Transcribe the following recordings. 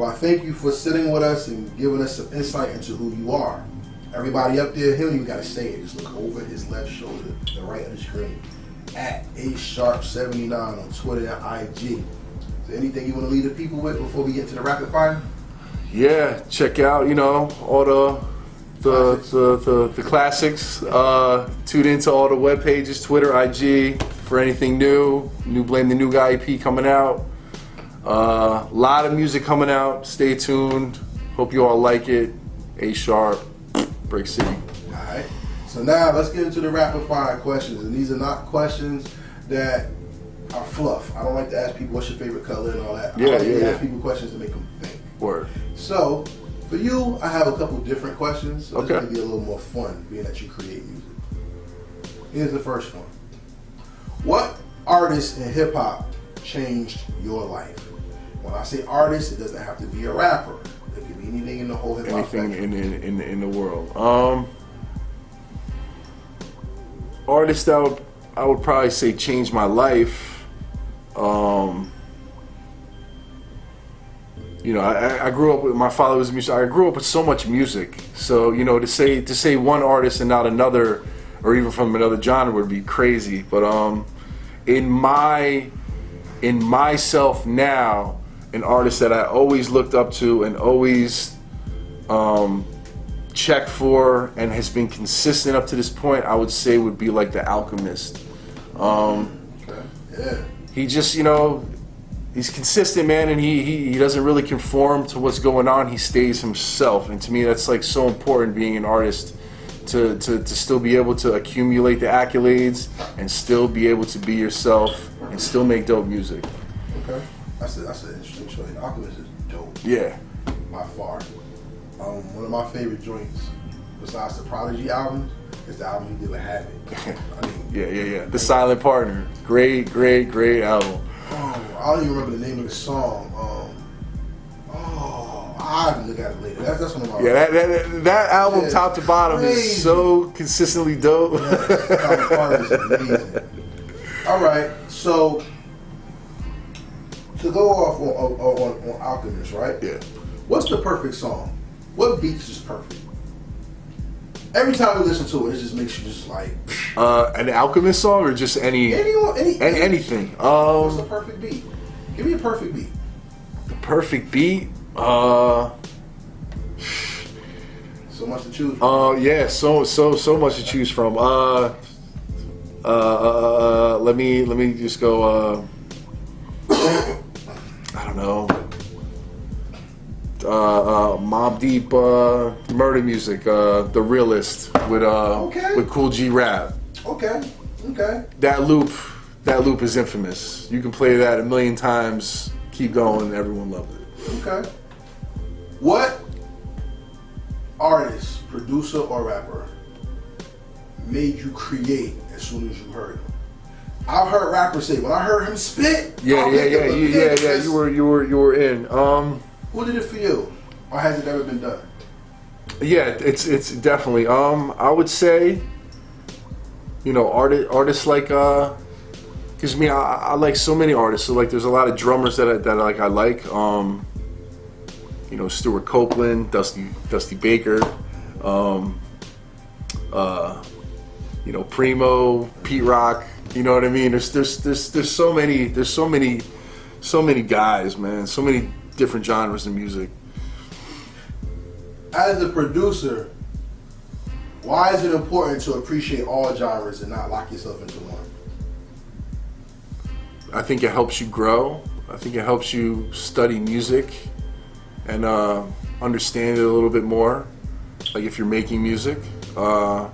Well, I thank you for sitting with us and giving us some insight into who you are. Everybody up there, he don't even gotta say it. Just look over his left shoulder, the right of the screen, at asharp79 on Twitter and IG. Is there anything you want to leave the people with before we get to the rapid fire? Yeah, check out, all the classics. Tune into all the web pages, Twitter, IG, for anything new. Blame the New Guy EP coming out. A lot of music coming out. Stay tuned. Hope you all like it. A Sharp, Break City. Alright. So now let's get into the rapid fire questions. And these are not questions that are fluff. I don't like to ask people what's your favorite color and all that. I like to ask people questions to make them think. Word. So, for you, I have a couple different questions. So okay. It's going to be a little more fun, being that you create music. Here's the first one. What artist in hip-hop changed your life? When I say artist, it doesn't have to be a rapper. It could be anything in the whole hip-hop anything in the world. Artist that I would probably say changed my life. I grew up with, my father was a musician. I grew up with so much music. So, to say one artist and not another, or even from another genre, would be crazy. But in myself now, an artist that I always looked up to and always checked for and has been consistent up to this point, I would say would be like The Alchemist. He just, he's consistent, man, and he doesn't really conform to what's going on. He stays himself, and to me that's like so important, being an artist, to still be able to accumulate the accolades and still be able to be yourself and still make dope music. Okay, that's an interesting choice. Alchemist is dope. Yeah, by far. One of my favorite joints, besides the Prodigy albums, is the album he did with Havoc. Yeah. The Silent Partner, great album. I don't even remember the name of the song. I'll have to look at it later. That's one of my. That album, top to bottom, is so consistently dope. Silent Partner is amazing. All right, so to go off on Alchemist, right? Yeah. What's the perfect song? What beat's just perfect? Every time we listen to it, it just makes you just like. An Alchemist song or just anything? What's the perfect beat? Give me a perfect beat. The perfect beat? So much to choose from. Yeah, so much to choose from. Let me just go. I don't know. Mobb Deep, Murder Music, The Realist with Cool G Rap. Okay. That loop is infamous. You can play that a million times, keep going, everyone loves it. Okay. What artist, producer, or rapper made you create as soon as you heard him? I've heard rappers say, when I heard him spit, you were in. Who did it for you? Or has it ever been done? Yeah, it's definitely. I would say, artists like, because I like so many artists. So like, there's a lot of drummers that I like. Stuart Copeland, Dusty Baker, Primo, Pete Rock. You know what I mean? There's so many guys, man. So many different genres of music. As a producer, why is it important to appreciate all genres and not lock yourself into one? I think it helps you grow. I think it helps you study music and understand it a little bit more. Like if you're making music, and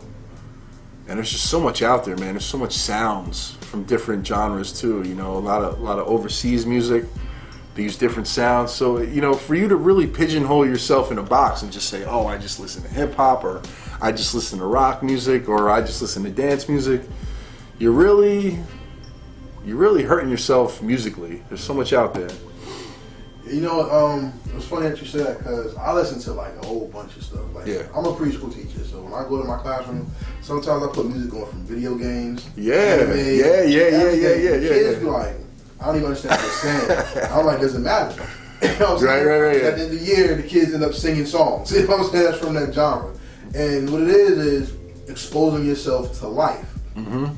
there's just so much out there, man. There's so much sounds from different genres too. A lot of overseas music. They use different sounds. So, for you to really pigeonhole yourself in a box and just say, oh, I just listen to hip hop, or I just listen to rock music, or I just listen to dance music, you're really hurting yourself musically. There's so much out there. It's funny that you say that, because I listen to like a whole bunch of stuff. Like, I'm a preschool teacher, so when I go to my classroom, sometimes I put music on from video games. Anime, yeah. Kids be like, I don't even understand what they're saying. I'm like, doesn't matter. You know what I'm saying? Right. At the end of the year, the kids end up singing songs. You know what I'm saying? That's from that genre. And what it is exposing yourself to life. Mm-hmm.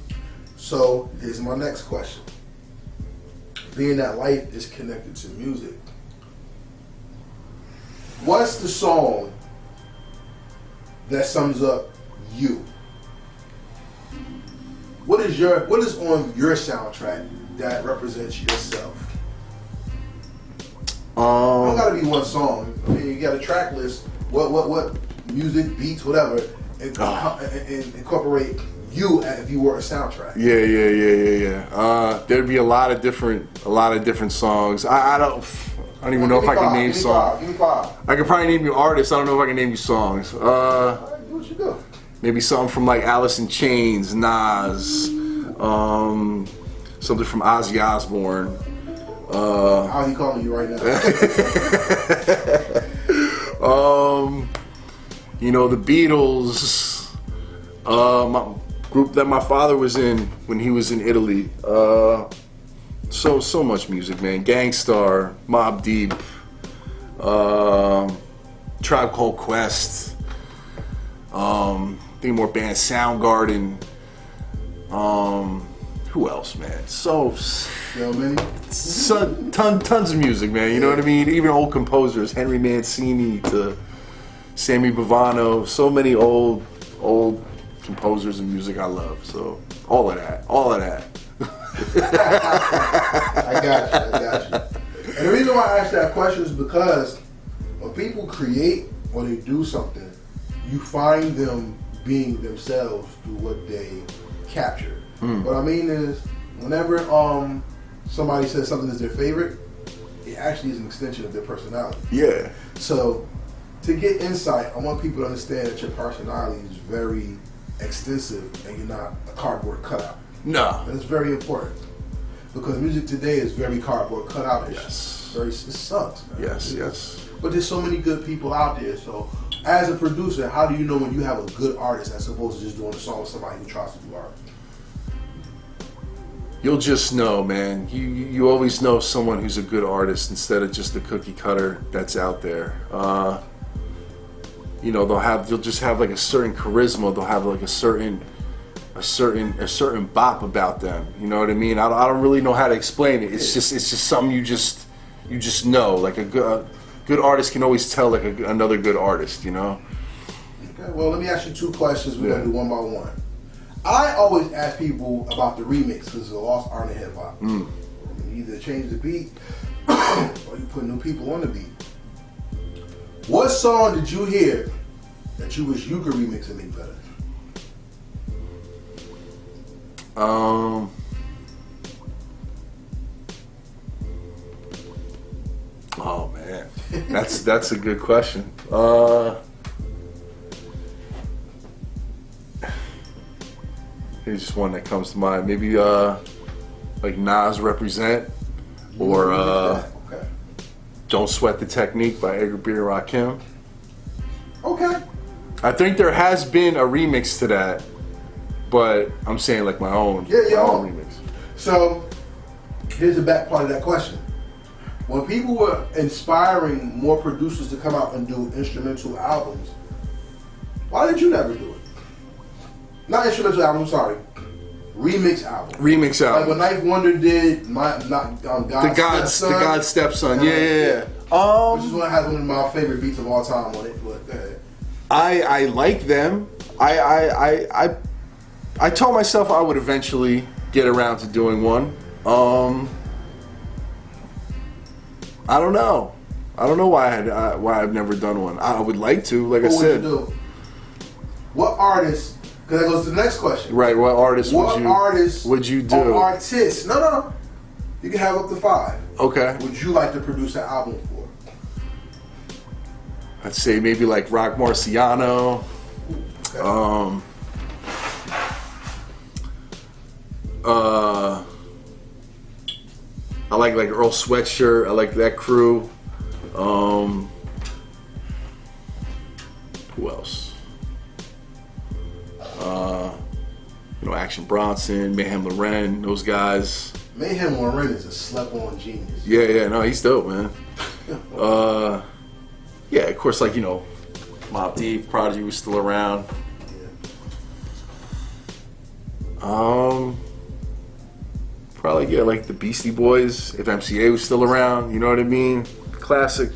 So here's my next question. Being that life is connected to music, what's the song that sums up you? What is on your soundtrack that represents yourself? It don't gotta be one song. I mean, you got a track list. What music, beats, whatever, and incorporate you as if you were a soundtrack. Yeah. There'd be a lot of different songs. I don't even know if I can name songs. Give me five. I could probably name you artists. I don't know if I can name you songs. All right, do what you do. Maybe something from like Alice in Chains, Nas, something from Ozzy Osbourne. How he calling you right now? The Beatles, my group that my father was in when he was in Italy. So much music, man. Gangstar, Mobb Deep, Tribe Called Quest. Think more bands, Soundgarden. Who else, man? Tons of music, man. You know what I mean? Even old composers, Henry Mancini to Sammy Bavano. So many old composers and music I love. So all of that. I got you. And the reason why I asked that question is because when people create or they do something, you find them being themselves through what they capture. What I mean is, whenever somebody says something is their favorite, it actually is an extension of their personality. Yeah. So, to get insight, I want people to understand that your personality is very extensive and you're not a cardboard cutout. No. And it's very important because music today is very cardboard cutout. Yes. It sucks, man. Yes. But there's so many good people out there. So, as a producer, how do you know when you have a good artist as opposed to just doing a song with somebody who tries to do art? You'll just know, man. You always know someone who's a good artist instead of just the cookie cutter that's out there. They'll just have like a certain charisma. They'll have like a certain bop about them. You know what I mean? I don't really know how to explain it. It's just something you just know. Like a good artist can always tell like another good artist. You know. Okay. Well, let me ask you two questions. We're gonna do one by one. I always ask people about the remix because it's a lost art in hip hop. You either change the beat or you put new people on the beat. What song did you hear that you wish you could remix and make better? Oh man, that's a good question. Here's just one that comes to mind. Maybe like Nas Represent or Okay. Don't Sweat the Technique by Edgar B. and Rakim. Okay. I think there has been a remix to that, but I'm saying like my own. Yeah, your my own. remix. So here's the back part of that question. When people were inspiring more producers to come out and do instrumental albums, why did you never do it? Not instrumental album, sorry. Remix album. Remix album. Like when Knife Wonder did God's Stepson. Yeah. Which is one has one of my favorite beats of all time on it. But go ahead. I like them. I told myself I would eventually get around to doing one. I don't know. I don't know why I've never done one. I would like to, like I said. What would you do? What artist? Because that goes to the next question. Right. What artist would you do? Or artists? No. You can have up to 5. Okay. Would you like to produce an album for? I'd say maybe like Rock Marciano. Okay. I like Earl Sweatshirt. I like that crew. Who else? Action Bronson, Mayhem Loren, those guys. Mayhem Loren is a slept-on genius. Yeah, no, he's dope, man. Yeah, of course, like, you know, Mobb Deep, Prodigy was still around. Probably get like the Beastie Boys if MCA was still around. You know what I mean? Classic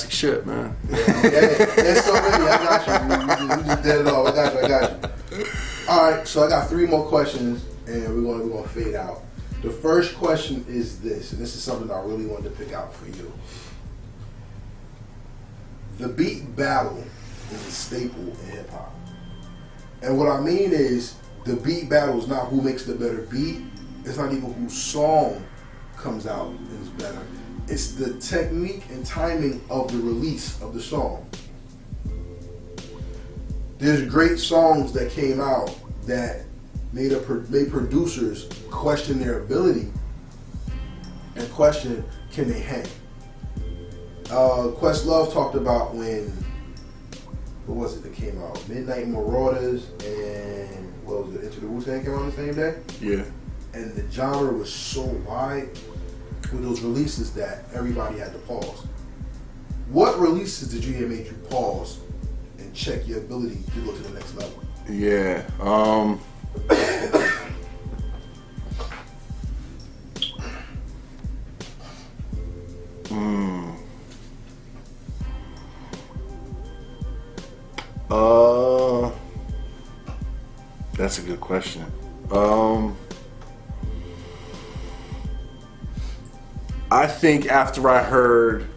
shit, man. There's so many. I got you. We just did it all. I got you. All right, so I got 3 more questions, and we're gonna fade out. The first question is this, and this is something I really wanted to pick out for you. The beat battle is a staple in hip hop, and what I mean is the beat battle is not who makes the better beat. It's not even whose song comes out and is better. It's the technique and timing of the release of the song. There's great songs that came out that made producers question their ability and question, can they hang? Questlove talked about when, what was it that came out? Midnight Marauders and what was it? Into the Wu-Tang came out on the same day? Yeah. And the genre was so wide with those releases that everybody had to pause. What releases did you hear made you pause and check your ability to go to the next level? Yeah. That's a good question. I think after I heard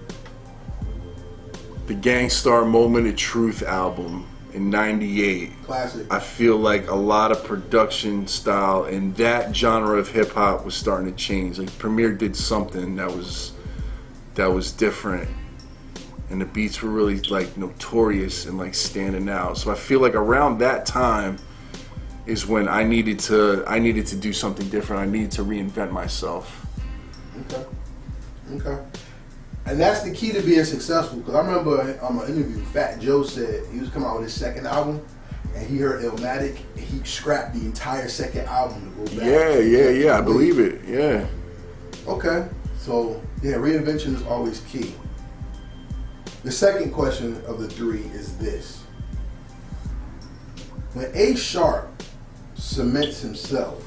the Gangstar Moment of Truth album in '98, Classic. I feel like a lot of production style in that genre of hip hop was starting to change. Like Premier did something that was different, and the beats were really like notorious and like standing out. So I feel like around that time is when I needed to do something different. I needed to reinvent myself. Okay. And that's the key to being successful. Because I remember on an interview, Fat Joe said he was coming out with his second album, and he heard Illmatic, and he scrapped the entire second album to go back. Yeah. I believe it. Yeah. Okay. So yeah, reinvention is always key. The second question of the 3 is this: when A Sharp cements himself,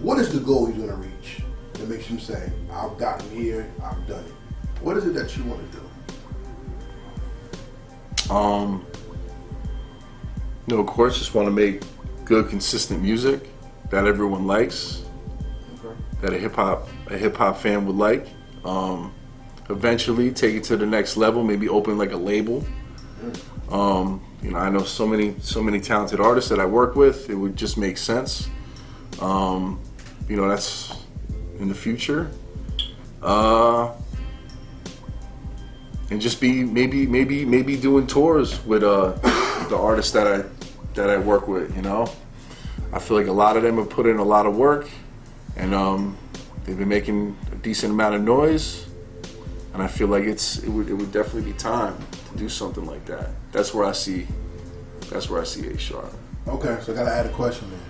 what is the goal he's going to reach that makes him say, I've gotten here, I've done it? What is it that you want to do? You know, of course, just want to make good, consistent music that everyone likes, that a hip hop fan would like. Eventually, take it to the next level. Maybe open like a label. You know, I know so many talented artists that I work with. It would just make sense. You know, that's in the future. And just be maybe doing tours with the artists that I work with. You know, I feel like a lot of them have put in a lot of work, and they've been making a decent amount of noise. And I feel like it would definitely be time to do something like that. That's where I see A Sharp. Okay, so I gotta add a question then.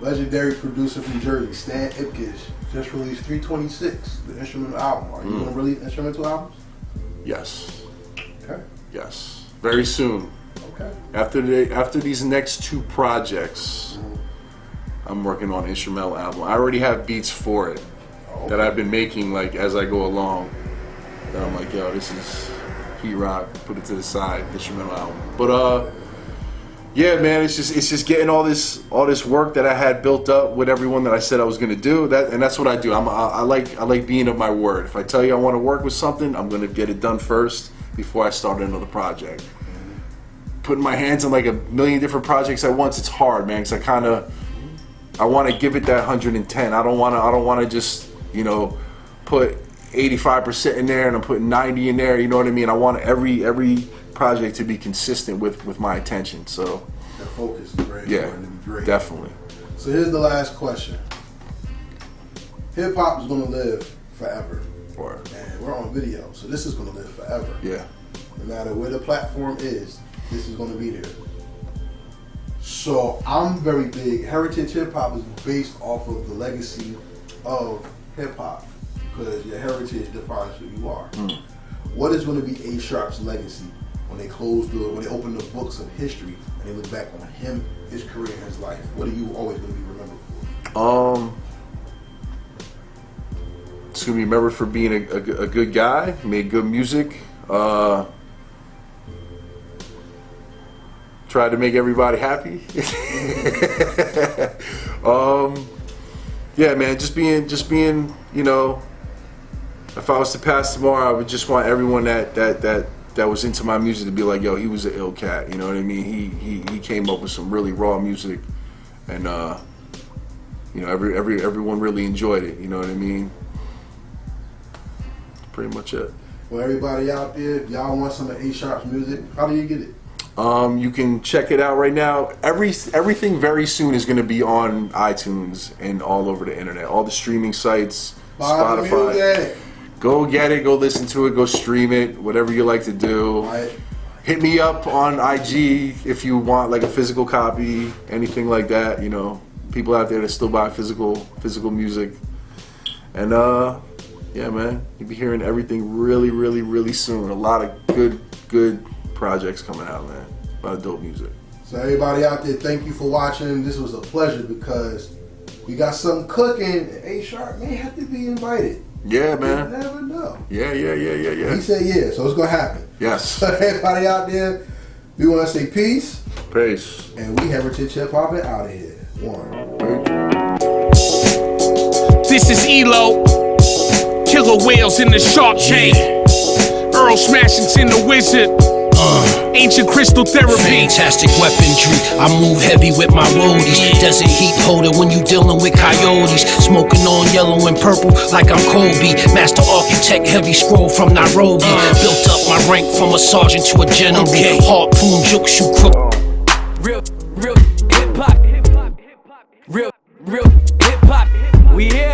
Legendary producer from Jersey, Stan Ipkish, just released 326, the instrumental album. Are you gonna release instrumental albums? Yes. Okay. Yes. Very soon. Okay. After these next 2 projects, I'm working on an instrumental album. I already have beats for it that I've been making like as I go along. That I'm like, yo, this is heat rock. Put it to the side, instrumental album. But yeah, man, it's just getting all this work that I had built up with everyone that I said I was gonna do. That's what I do. I like being of my word. If I tell you I want to work with something, I'm gonna get it done first before I start another project. Putting my hands on like a million different projects at once, it's hard, man. Cause I want to give it that 110. I don't want to just, you know, put 85% in there and I'm putting 90 in there. You know what I mean? I want every project to be consistent with my attention. So that focus is very important to be great. Definitely. So here's the last question. Hip hop is gonna live forever. And we're on video, so this is gonna live forever. Yeah. No matter where the platform is, this is gonna be there. So I'm very big. Heritage hip hop is based off of the legacy of hip hop, because your heritage defines who you are. What is going to be A Sharp's legacy when they open the books of history and they look back on him, his career, and his life? What are you always going to be remembered for? It's gonna be remembered for being a good guy, made good music, tried to make everybody happy. Yeah, man, just being, you know, if I was to pass tomorrow, I would just want everyone that was into my music to be like, yo, he was an ill cat, you know what I mean? He came up with some really raw music, and you know, everyone really enjoyed it, you know what I mean? Pretty much it. Well, everybody out there, if y'all want some of A Sharp's music, how do you get it? You can check it out right now. Everything very soon is going to be on iTunes and all over the internet, all the streaming sites, Spotify. Go get it, go listen to it, go stream it, whatever you like to do. Right. Hit me up on IG if you want like a physical copy, anything like that. You know, people out there that still buy physical music, and yeah, man, you'll be hearing everything really soon. A lot of good projects coming out, man. A lot of dope music. So everybody out there, thank you for watching. This was a pleasure because we got something cooking. A Sharp may have to be invited. Yeah, man. You never know. Yeah. He said yeah, so it's gonna happen. Yes. So everybody out there, we want to say peace. Peace. And we Heritage Hip Hop and out of here. One. This is ELO. Killer whales in the shark chain. Earl Smashington the wizard. Ancient crystal therapy. Fantastic weaponry. I move heavy with my roadies. Desert heat holder when you dealing with coyotes. Smoking on yellow and purple like I'm Kobe. Master architect, heavy scroll from Nairobi. Built up my rank from a sergeant to a general. Harpoon, juke, shoot, crook. Real hip hop. Real hip hop. We here.